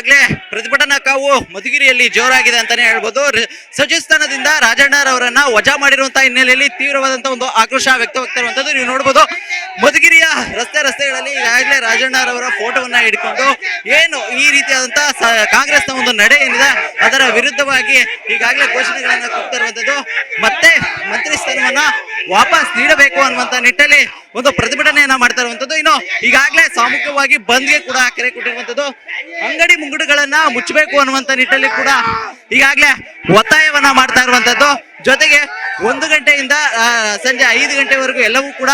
ಈಗಾಗಲೇ ಪ್ರತಿಭಟನಾ ಕಾವು ಮಧುಗಿರಿಯಲ್ಲಿ ಜೋರಾಗಿದೆ ಅಂತಾನೆ ಹೇಳ್ಬೋದು. ಸಚಿವ ಸ್ಥಾನದಿಂದ ರಾಜಣ್ಣರವರನ್ನ ವಜಾ ಮಾಡಿರುವಂತಹ ಹಿನ್ನೆಲೆಯಲ್ಲಿ ತೀವ್ರವಾದಂತಹ ಒಂದು ಆಕ್ರೋಶ ವ್ಯಕ್ತವಾಗ್ತಿರುವಂತದ್ದು ನೀವು ನೋಡಬಹುದು. ಮಧುಗಿರಿಯ ರಸ್ತೆಗಳಲ್ಲಿ ಈಗಾಗಲೇ ರಾಜಣ್ಣರವರ ಫೋಟೋವನ್ನ ಹಿಡ್ಕೊಂಡು ಏನು ಈ ರೀತಿಯಾದಂತಹ ಕಾಂಗ್ರೆಸ್ನ ಒಂದು ನಡೆ ಏನಿದೆ ಅದರ ವಿರುದ್ಧವಾಗಿ ಈಗಾಗಲೇ ಘೋಷಣೆಗಳನ್ನ ಕೂಗ್ತಿರುವಂತದ್ದು. ಮತ್ತೆ ಮಂತ್ರಿ ಸ್ಥಾನವನ್ನ ವಾಪಸ್ ನೀಡಬೇಕು ಅನ್ನುವಂತ ನಿಟ್ಟಲ್ಲಿ ಒಂದು ಪ್ರತಿಭಟನೆಯನ್ನ ಮಾಡ್ತಾ ಇರುವಂತದ್ದು. ಇನ್ನು ಈಗಾಗಲೇ ಸಾಮೂಹಿಕವಾಗಿ ಬಂದ್ಗೆ ಕೂಡ ಕರೆ ಕೊಟ್ಟಿರುವಂತದ್ದು. ಅಂಗಡಿ ಮುಂಗಡುಗಳನ್ನ ಮುಚ್ಚಬೇಕು ಅನ್ನುವಂತ ನಿಟ್ಟಲ್ಲಿ ಕೂಡ ಈಗಾಗಲೇ ಒತ್ತಾಯವನ್ನ ಮಾಡ್ತಾ ಇರುವಂತದ್ದು. ಜೊತೆಗೆ 1 ಗಂಟೆಯಿಂದ ಸಂಜೆ 5 ಗಂಟೆವರೆಗೂ ಎಲ್ಲವೂ ಕೂಡ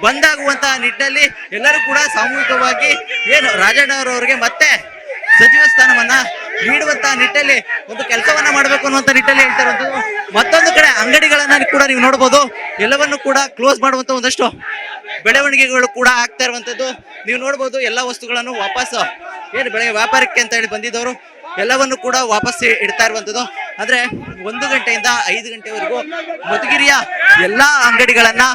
ಬಂದಾಗುವಂತಹ ನಿಟ್ಟಿನಲ್ಲಿ ಎಲ್ಲರೂ ಕೂಡ ಸಾಮೂಹಿಕವಾಗಿ ಏನು ರಾಜಣ್ಣವರವರಿಗೆ ಮತ್ತೆ ಸಚಿವ ಸ್ಥಾನವನ್ನ ನೀಡುವಂತಹ ನಿಟ್ಟಲ್ಲಿ ಒಂದು ಕೆಲಸವನ್ನ ಮಾಡಬೇಕು ಅನ್ನುವಂತ ನಿಟ್ಟಲ್ಲಿ ಹೇಳ್ತಾ ಇರುವಂತದ್ದು. ಮತ್ತೊಂದು ಕಡೆ ಅಂಗಡಿಗಳನ್ನ ಕೂಡ ನೀವು ನೋಡಬಹುದು, ಎಲ್ಲವನ್ನು ಕೂಡ ಕ್ಲೋಸ್ ಮಾಡುವಂತ ಒಂದಷ್ಟು ಬೆಳವಣಿಗೆಗಳು ಕೂಡ ಆಗ್ತಾ ಇರುವಂತದ್ದು ನೀವು ನೋಡಬಹುದು. ಎಲ್ಲಾ ವಸ್ತುಗಳನ್ನು ವಾಪಸ್ ಏನು ಬೆಳಗ್ಗೆ ವ್ಯಾಪಾರಕ್ಕೆ ಅಂತ ಹೇಳಿ ಬಂದಿದ್ದವರು ಎಲ್ಲವನ್ನು ಕೂಡ ವಾಪಸ್ ಇಡ್ತಾ ಇರುವಂತದ್ದು. ಅಂದ್ರೆ 1 ಗಂಟೆಯಿಂದ 5 ಗಂಟೆವರೆಗೂ ಮಧುಗಿರಿಯ ಎಲ್ಲಾ ಅಂಗಡಿಗಳನ್ನ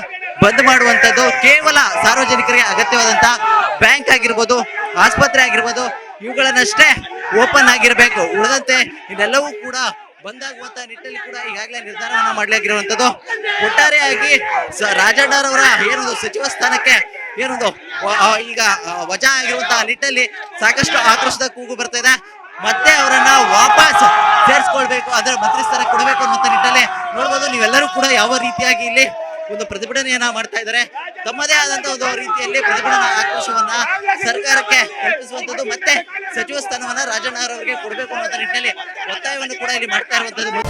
ಬಂದ್ ಮಾಡುವಂತದ್ದು. ಕೇವಲ ಸಾರ್ವಜನಿಕರಿಗೆ ಅಗತ್ಯವಾದಂತಹ ಬ್ಯಾಂಕ್ ಆಗಿರ್ಬೋದು, ಆಸ್ಪತ್ರೆ ಆಗಿರ್ಬೋದು, ಇವುಗಳನ್ನಷ್ಟೇ ಓಪನ್ ಆಗಿರ್ಬೇಕು. ಉಳಿದಂತೆ ಇದೆಲ್ಲವೂ ಕೂಡ ಬಂದಾಗುವಂತ ನಿಟ್ಟಲ್ಲಿ ಕೂಡ ಈಗಾಗಲೇ ನಿರ್ಧಾರವನ್ನ ಮಾಡಲಾಗಿರುವಂತದ್ದು. ಒಟ್ಟಾರೆಯಾಗಿ ರಾಜಣ್ಣರವರ ಏನೊಂದು ಸಚಿವ ಸ್ಥಾನಕ್ಕೆ ಏನೊಂದು ಈಗ ವಜಾ ಆಗಿರುವಂತಹ ನಿಟ್ಟಲ್ಲಿ ಸಾಕಷ್ಟು ಆಕ್ರೋಶದ ಕೂಗು ಬರ್ತಾ ಇದೆ. ಮತ್ತೆ ಅವರನ್ನ ವಾಪಸ್ ಸೇರಿಸ್ಕೊಳ್ಬೇಕು, ಅದರ ಮಂತ್ರಿ ಸ್ಥಾನ ಕೊಡಬೇಕು ಅನ್ನುವಂತ ನಿಟ್ಟಲ್ಲಿ ನೋಡ್ಬೋದು. ನೀವೆಲ್ಲರೂ ಕೂಡ ಯಾವ ರೀತಿಯಾಗಿ ಇಲ್ಲಿ ಒಂದು ಪ್ರತಿಭಟನೆಯನ್ನ ಮಾಡ್ತಾ ಇದ್ದಾರೆ. ತಮ್ಮದೇ ಆದಂತಹ ಒಂದು ರೀತಿಯಲ್ಲಿ ಪ್ರತಿಭಟನಾ ಆಕ್ರೋಶವನ್ನ ಸರ್ಕಾರಕ್ಕೆ ಕಲ್ಪಿಸುವಂತದ್ದು, ಮತ್ತೆ ಸಚಿವ ಸ್ಥಾನವನ್ನ ರಾಜಣ್ಣರವರಿಗೆ ಕೊಡಬೇಕು ಅನ್ನುವಂತ ನಿಟ್ಟಿನಲ್ಲಿ ಒತ್ತಾಯವನ್ನು ಕೂಡ ಇಲ್ಲಿ ಮಾಡ್ತಾ ಇರುವಂತದ್ದು.